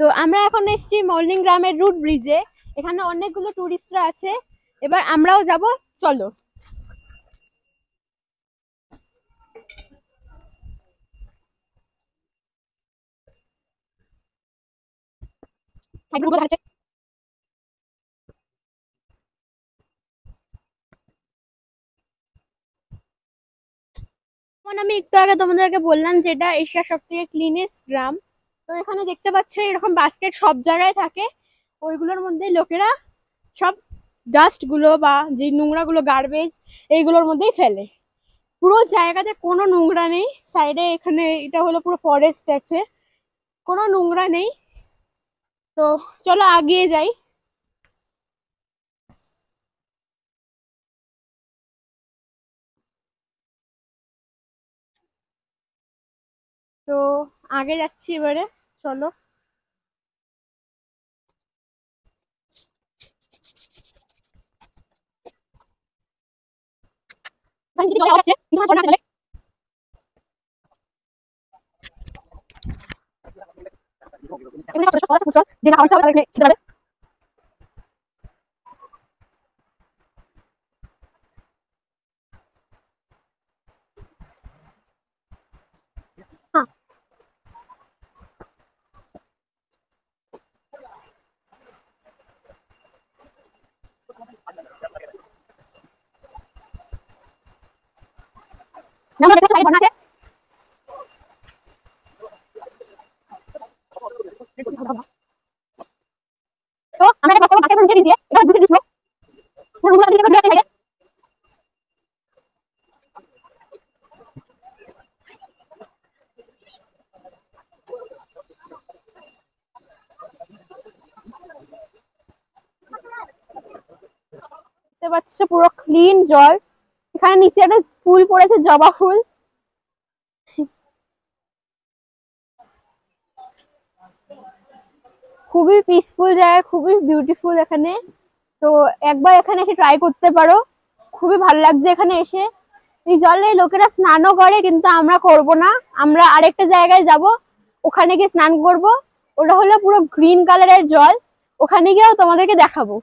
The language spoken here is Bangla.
তো আমরা এখন এসেছি মল্লিং গ্রামের রুট ব্রিজে। এখানে অনেকগুলো টুরিস্টরা আছে, এবার আমরাও যাব, চলো। আমি একটু আগে তোমাদেরকে বললাম যে এটা এশিয়ার সব থেকে ক্লিনেস্ট গ্রাম। তো এখানে দেখতে পাচ্ছ এরকম বাস্কেট সব জায়গায় থাকে, ওইগুলোর মধ্যে লোকেরা সব ডাস্ট গুলো বা যে নোংরা গুলো গার্বেজ এইগুলোর মধ্যেই ফেলে। পুরো জায়গাতে কোনো নোংরা নেই। সাইডে এখানে এটা হলো পুরো ফরেস্ট আছে, কোনো নোংরা নেই। তো চলো আগিয়ে যাই। তো আগে যাচ্ছি এবারে, চলো। তো আমরা এটা বাসে করে দিয়ে এটা বুঝে দিছো পুরো রুমটা দিয়ে আছে সাইডে। দেখতে পাচ্ছ পুরো ক্লিন জল। এখানে নিচে একটা ফুল পড়েছে, জবা ফুল। খুবই পিসফুল জায়গা, খুবই বিউটিফুল এখানে। তো একবার এখানে এসে ট্রাই করতে পারো, খুবই ভালো লাগছে এখানে এসে। এই জলে লোকেরা স্নানও করে, কিন্তু আমরা করব না। আমরা আরেকটা জায়গায় যাব, ওখানে গিয়ে স্নান করব। ওটা হলো পুরো গ্রিন কালারের জল, ওখানে গিয়েও তোমাদেরকে দেখাবো।